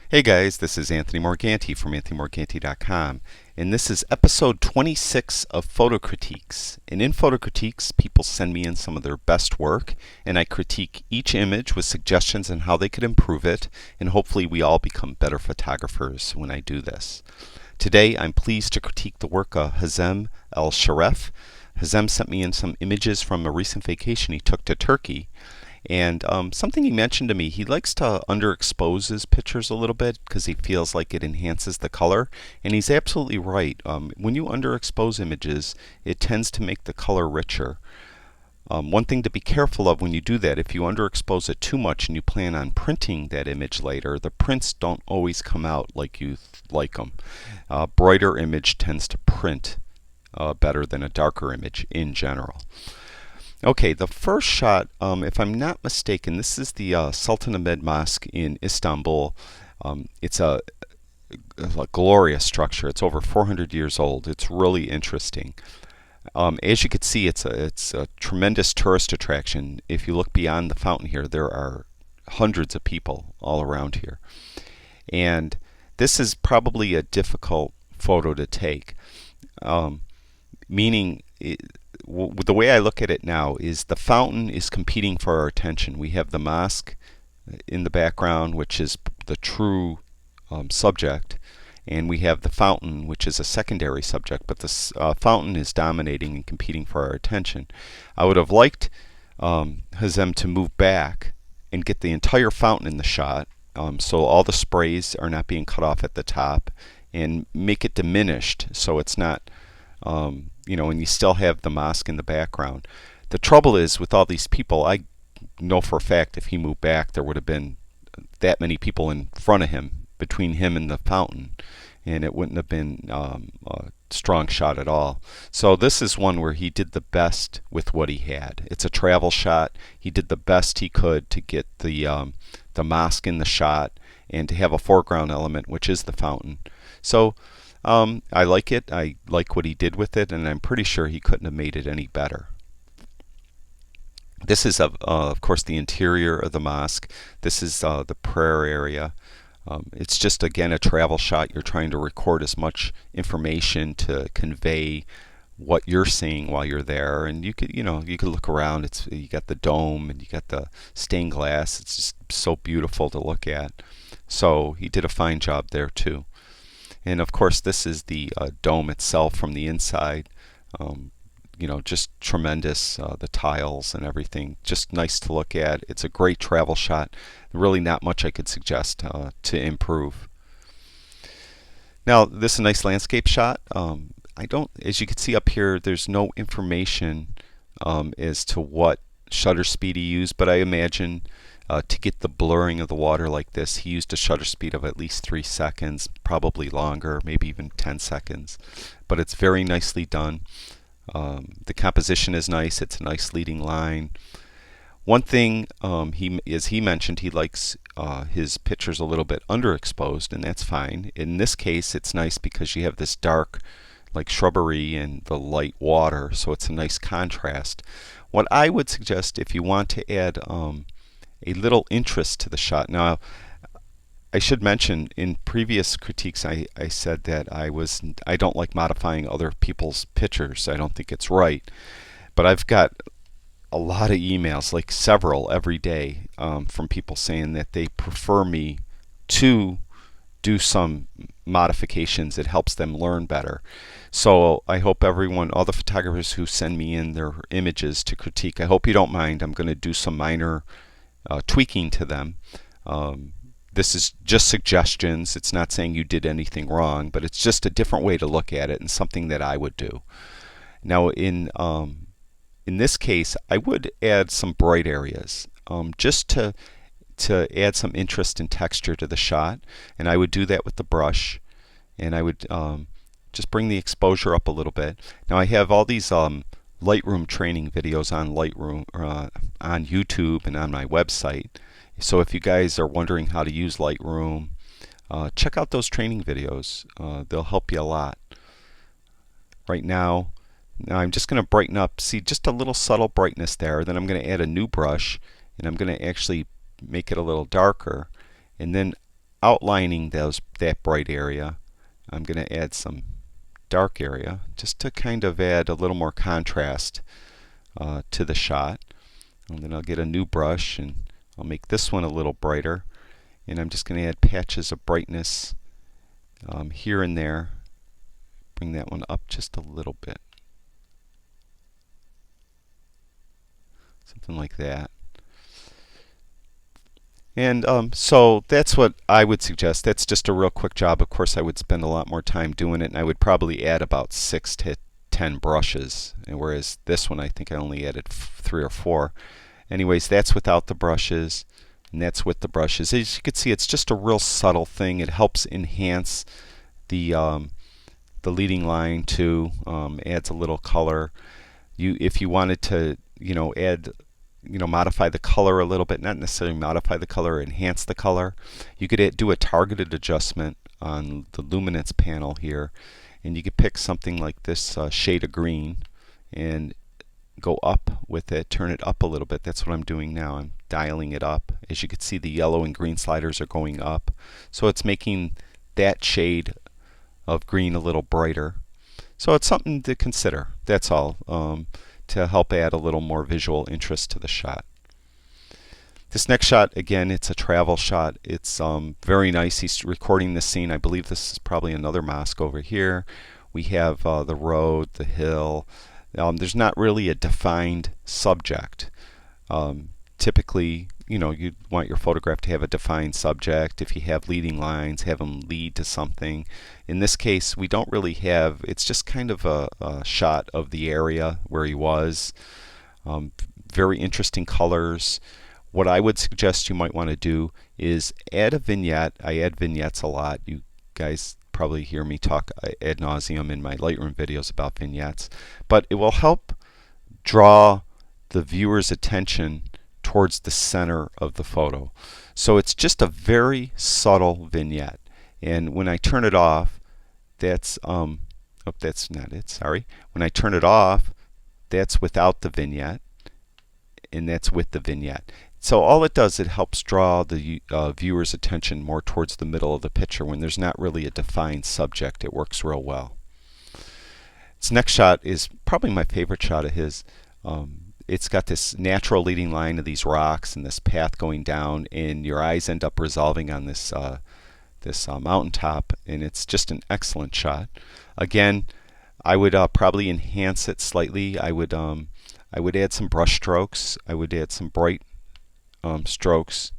Hey guys, this is Anthony Morganti from anthonymorganti.com, and this is episode 26 of Photo Critiques. And in Photo Critiques, people send me in some of their best work, and I critique each image with suggestions on how they could improve it, and hopefully we all become better photographers when I do this. Today, I'm pleased to critique the work of Hazem Alsharef. Hazem sent me in some images from a recent vacation he took to Turkey. And something he mentioned to me, he likes to underexpose his pictures a little bit because he feels like it enhances the color. And he's absolutely right. When you underexpose images, it tends to make the color richer. One thing to be careful of when you do that, if you underexpose it too much and you plan on printing that image later, the prints don't always come out like you like them. Brighter image tends to print better than a darker image in general. Okay, the first shot, if I'm not mistaken, this is the Sultanahmet Mosque in Istanbul. It's a glorious structure. It's over 400 years old. It's really interesting. As you can see, it's a tremendous tourist attraction. If you look beyond the fountain here, there are hundreds of people all around here. And this is probably a difficult photo to take, meaning the way I look at it now is the fountain is competing for our attention. We have the mosque in the background, which is the true subject, and we have the fountain, which is a secondary subject, but the fountain is dominating and competing for our attention. I would have liked Hazem to move back and get the entire fountain in the shot, so all the sprays are not being cut off at the top, and make it diminished so it's not and you still have the mosque in the background. The trouble is with all these people, I know for a fact if he moved back there would have been that many people in front of him, between him and the fountain, and it wouldn't have been a strong shot at all. So this is one where he did the best with what he had. It's a travel shot. He did the best he could to get the mosque in the shot and to have a foreground element, which is the fountain. So I like it. I like what he did with it, and I'm pretty sure he couldn't have made it any better. This is, of course, the interior of the mosque. This is the prayer area. It's just, again, a travel shot. You're trying to record as much information to convey what you're seeing while you're there, and you could look around. You got the dome and you got the stained glass. It's just so beautiful to look at. So he did a fine job there too. And of course, this is the dome itself from the inside. Just tremendous. The tiles and everything, just nice to look at. It's a great travel shot. Really, not much I could suggest to improve. Now, this is a nice landscape shot. As you can see up here, there's no information as to what shutter speed he used, but I imagine to get the blurring of the water like this, he used a shutter speed of at least 3 seconds, probably longer, maybe even 10 seconds. But it's very nicely done. The composition is nice. It's a nice leading line. One thing he mentioned, he likes his pictures a little bit underexposed, and that's fine. In this case, it's nice because you have this dark, like shrubbery, and the light water, so it's a nice contrast. What I would suggest, if you want to add a little interest to the shot. Now, I should mention, in previous critiques I said that I don't like modifying other people's pictures. I don't think it's right. But I've got a lot of emails, like several every day, from people saying that they prefer me to do some modifications. It helps them learn better. So I hope all the photographers who send me in their images to critique, I hope you don't mind. I'm going to do some minor tweaking to them. This is just suggestions. It's not saying you did anything wrong, but it's just a different way to look at it and something that I would do. Now, in this case, I would add some bright areas, just to add some interest and texture to the shot, and I would do that with the brush, and I would just bring the exposure up a little bit. Now, I have all these Lightroom training videos on Lightroom on YouTube and on my website. So if you guys are wondering how to use Lightroom, check out those training videos. They'll help you a lot. Right now I'm just going to brighten up. See, just a little subtle brightness there. Then I'm going to add a new brush, and I'm going to actually make it a little darker. And then outlining that bright area. I'm going to add some dark area just to kind of add a little more contrast to the shot. And then I'll get a new brush and I'll make this one a little brighter. And I'm just going to add patches of brightness here and there. Bring that one up just a little bit. Something like that. And so that's what I would suggest. That's just a real quick job. Of course, I would spend a lot more time doing it, and I would probably add about 6 to 10 brushes, and whereas this one I think I only added 3 or 4. Anyways, that's without the brushes, and that's with the brushes. As you can see, it's just a real subtle thing. It helps enhance the leading line too. Adds a little color. If you wanted to, add, modify the color a little bit, not necessarily modify the color, enhance the color. You could do a targeted adjustment on the luminance panel here, and you could pick something like this shade of green and go up with it, turn it up a little bit. That's what I'm doing now. I'm dialing it up. As you can see, the yellow and green sliders are going up, so it's making that shade of green a little brighter. So it's something to consider. That's all. To help add a little more visual interest to the shot. This next shot, again, it's a travel shot. It's very nice. He's recording this scene. I believe this is probably another mosque over here. We have the road, the hill. There's not really a defined subject. Typically, you want your photograph to have a defined subject. If you have leading lines, have them lead to something. In this case, we don't really have, it's just kind of a shot of the area where he was. Very interesting colors. What I would suggest you might want to do is add a vignette. I add vignettes a lot. You guys probably hear me talk ad nauseum in my Lightroom videos about vignettes. But it will help draw the viewer's attention towards the center of the photo. So it's just a very subtle vignette. And when I turn it off, that's that's not it, sorry. When I turn it off, that's without the vignette, and that's with the vignette. So all it does, it helps draw the viewer's attention more towards the middle of the picture when there's not really a defined subject. It works real well. This next shot is probably my favorite shot of his. It's got this natural leading line of these rocks and this path going down, and your eyes end up resolving on this mountaintop, and it's just an excellent shot. Again, I would probably enhance it slightly. I would add some brush strokes. I would add some bright strokes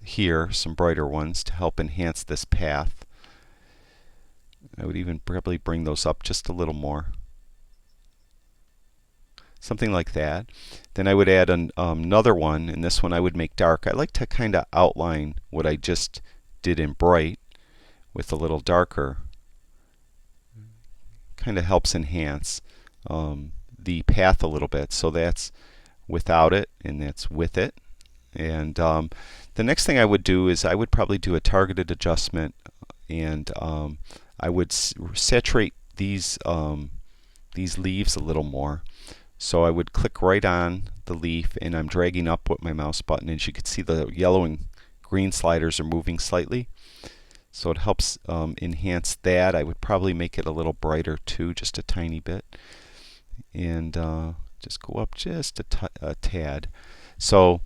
here, some brighter ones to help enhance this path. I would even probably bring those up just a little more. Something like that. Then I would add another one, and this one I would make dark. I like to kind of outline what I just did in bright with a little darker. Kind of helps enhance the path a little bit. So that's without it, and that's with it. And the next thing I would do is I would probably do a targeted adjustment, and I would saturate these leaves a little more. So I would click right on the leaf, and I'm dragging up with my mouse button. As you can see, the yellow and green sliders are moving slightly. So it helps enhance that. I would probably make it a little brighter too, just a tiny bit. And just go up just a tad. So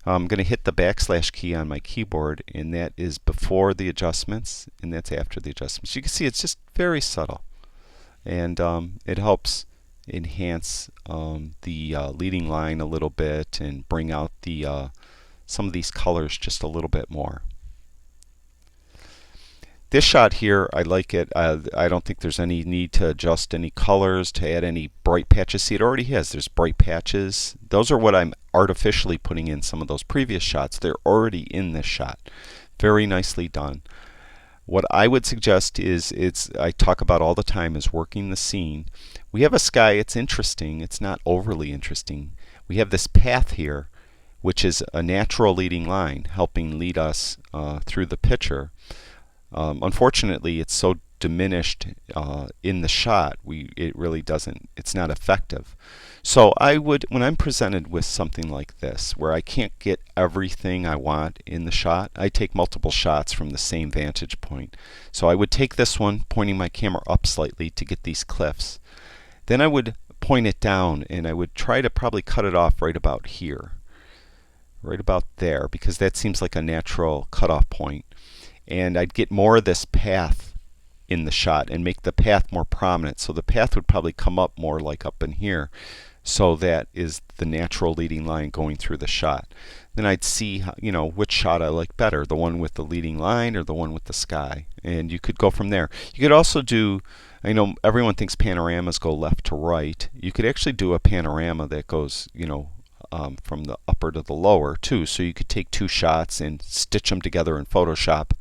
I'm going to hit the backslash key on my keyboard, and that is before the adjustments, and that's after the adjustments. You can see it's just very subtle, and it helps enhance the leading line a little bit and bring out the some of these colors just a little bit more. This shot here, I like it. I don't think there's any need to adjust any colors, to add any bright patches. See, it already has. There's bright patches. Those are what I'm artificially putting in some of those previous shots. They're already in this shot. Very nicely done. What I would suggest is, I talk about all the time, is working the scene. We have a sky. It's interesting. It's not overly interesting. We have this path here, which is a natural leading line, helping lead us through the picture. Unfortunately, it's so diminished in the shot, it really doesn't, it's not effective. So I would, when I'm presented with something like this, where I can't get everything I want in the shot, I take multiple shots from the same vantage point. So I would take this one, pointing my camera up slightly to get these cliffs. Then I would point it down, and I would try to probably cut it off right about here. Right about there, because that seems like a natural cutoff point. And I'd get more of this path in the shot and make the path more prominent. So the path would probably come up more like up in here. So that is the natural leading line going through the shot. Then I'd see, you know, which shot I like better, the one with the leading line or the one with the sky. And you could go from there. You could also do, I know everyone thinks panoramas go left to right. You could actually do a panorama that goes, you know, from the upper to the lower too. So you could take two shots and stitch them together in Photoshop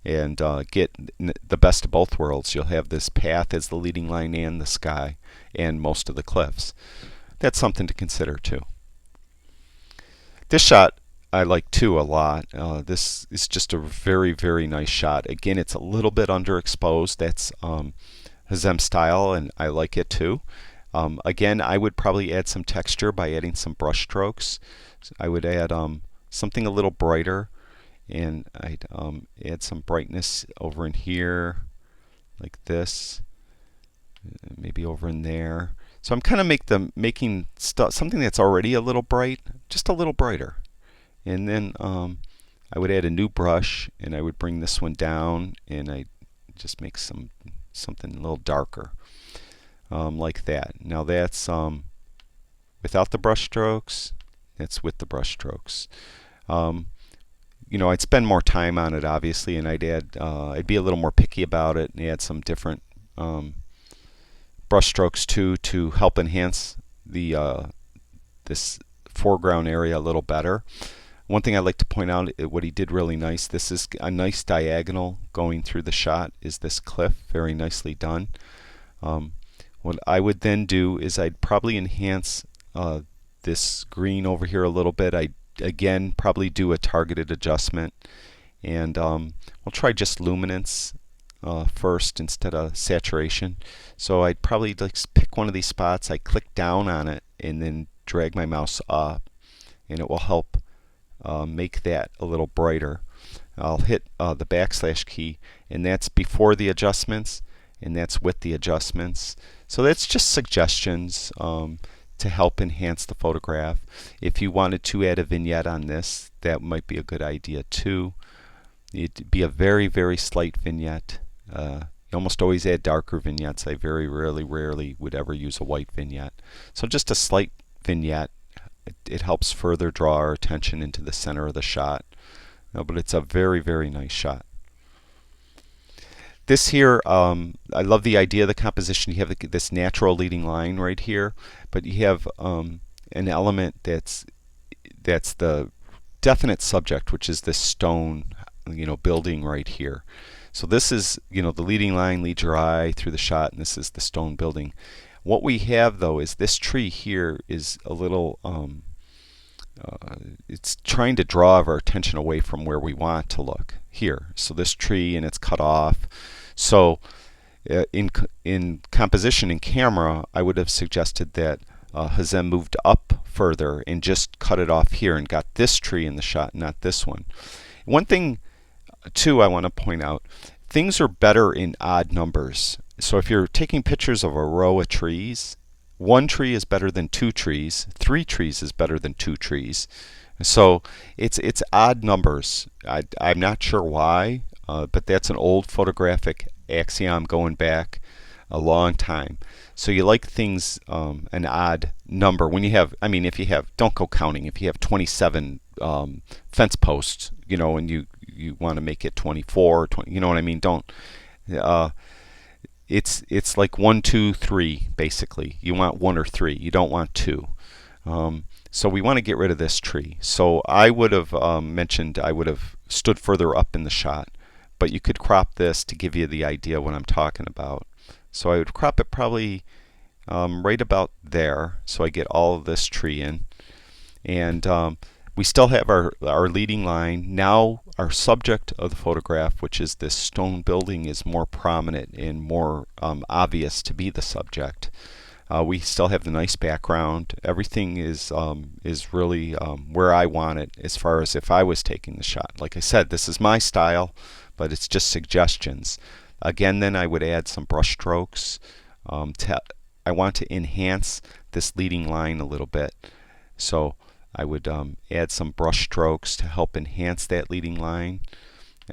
and get the best of both worlds. You'll have this path as the leading line and the sky and most of the cliffs. That's something to consider too. This shot I like too a lot. This is just a very, very nice shot. Again, it's a little bit underexposed. That's Hazem style, and I like it too. Again, I would probably add some texture by adding some brush strokes. So I would add something a little brighter, and I'd add some brightness over in here, like this, maybe over in there. So I'm kind of making something that's already a little bright, just a little brighter. And then I would add a new brush, and I would bring this one down, and I just make something a little darker. Like that. Now that's without the brush strokes. That's with the brush strokes. You know, I'd spend more time on it, obviously, and I'd be a little more picky about it and add some different brush strokes too to help enhance the this foreground area a little better. One thing I'd like to point out, what he did really nice. This is a nice diagonal going through the shot. Is this cliff very nicely done? What I would then do is I'd probably enhance this green over here a little bit. I'd again probably do a targeted adjustment, and we'll try just luminance first instead of saturation. So I'd probably like pick one of these spots, I click down on it and then drag my mouse up, and it will help make that a little brighter. I'll hit the backslash key, and that's before the adjustments, and that's with the adjustments. So that's just suggestions to help enhance the photograph. If you wanted to add a vignette on this, that might be a good idea too. It'd be a very, very slight vignette. You almost always add darker vignettes. I very rarely would ever use a white vignette. So just a slight vignette. It helps further draw our attention into the center of the shot. But it's a very, very nice shot. This here, I love the idea of the composition. You have this natural leading line right here, but you have an element that's the definite subject, which is this stone, you know, building right here. So this is, you know, the leading line leads your eye through the shot, and this is the stone building. What we have though is this tree here is a little it's trying to draw our attention away from where we want to look here. So this tree, and it's cut off. So in composition in camera, I would have suggested that Hazem moved up further and just cut it off here and got this tree in the shot, not this one. One thing too I want to point out, things are better in odd numbers. So if you're taking pictures of a row of trees, one tree is better than two trees, three trees is better than two trees. So it's odd numbers. I'm not sure why, but that's an old photographic axiom going back a long time. So you like things an odd number. When you have, I mean, if you have, don't go counting. If you have 27 fence posts, you know, and you want to make it 24, 20, you know what I mean? Don't. It's like 1, 2, 3 basically. You want 1 or 3. You don't want 2. So we want to get rid of this tree. So I would have mentioned I would have stood further up in the shot, but you could crop this to give you the idea what I'm talking about. So I would crop it probably right about there, so I get all of this tree in. And we still have our leading line. Now our subject of the photograph, which is this stone building, is more prominent and more obvious to be the subject. We still have the nice background. Everything is really where I want it as far as if I was taking the shot. Like I said, this is my style, but it's just suggestions. Again, then I would add some brush strokes. I want to enhance this leading line a little bit. So I would add some brush strokes to help enhance that leading line.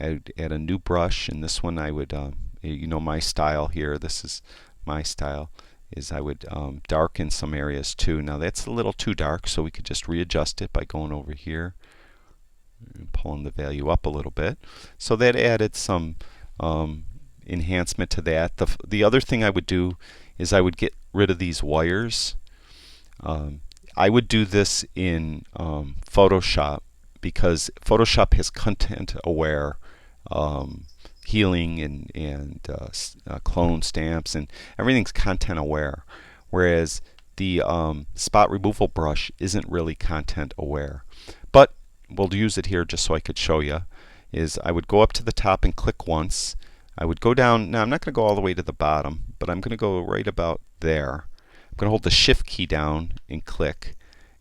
I'd add a new brush, and this one I would, you know my style here, this is my style, is I would darken some areas too. Now that's a little too dark, so we could just readjust it by going over here and pulling the value up a little bit. So that added some enhancement to that. The other thing I would do is I would get rid of these wires. I would do this in Photoshop because Photoshop has content aware healing and clone stamps, and everything's content aware, whereas the spot removal brush isn't really content aware. But we'll use it here just so I could show you. Is I would go up to the top and click once. I would go down. Now I'm not going to go all the way to the bottom, but I'm going to go right about there. I'm going to hold the shift key down and click,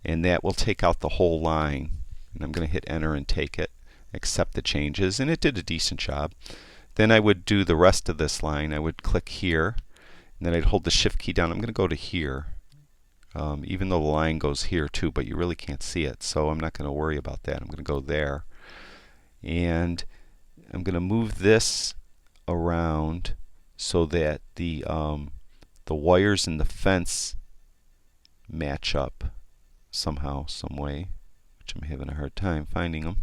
and that will take out the whole line. And I'm going to hit enter and take it, accept the changes, and it did a decent job. Then I would do the rest of this line. I would click here, and then I'd hold the shift key down. I'm going to go to here, even though the line goes here too, but you really can't see it, so I'm not going to worry about that. I'm going to go there, and I'm going to move this around so that the wires in the fence match up somehow, some way, which I'm having a hard time finding them,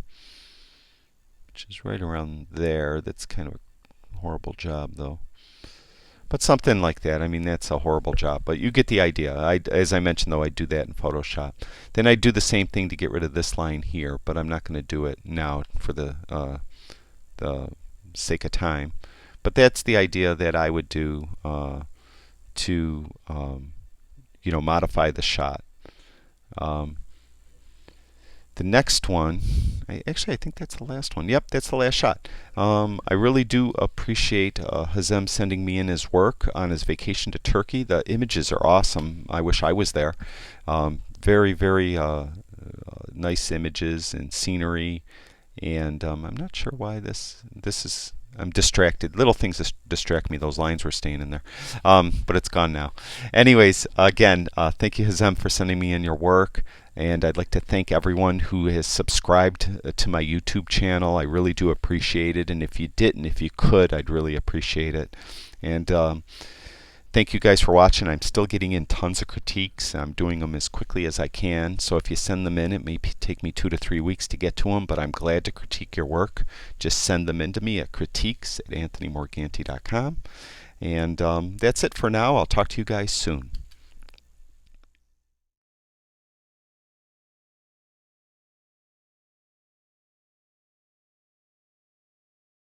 which is right around there. That's kind of a horrible job though, but something like that. I mean, that's a horrible job, but you get the idea. As I mentioned though, I do that in Photoshop. Then I do the same thing to get rid of this line here, but I'm not going to do it now for the sake of time. But that's the idea that I would do to modify the shot. The next one, I think that's the last one. Yep, that's the last shot. I really do appreciate Hazem sending me in his work on his vacation to Turkey. The images are awesome. I wish I was there. Very, very nice images and scenery. And I'm not sure why this is. I'm distracted. Little things distract me. Those lines were staying in there. But it's gone now. Anyways, again, thank you, Hazem, for sending me in your work. And I'd like to thank everyone who has subscribed to my YouTube channel. I really do appreciate it. And if you didn't, if you could, I'd really appreciate it. And thank you guys for watching. I'm still getting in tons of critiques. I'm doing them as quickly as I can. So if you send them in, it may take me 2 to 3 weeks to get to them, but I'm glad to critique your work. Just send them in to me at critiques@anthonymorganti.com. And that's it for now. I'll talk to you guys soon.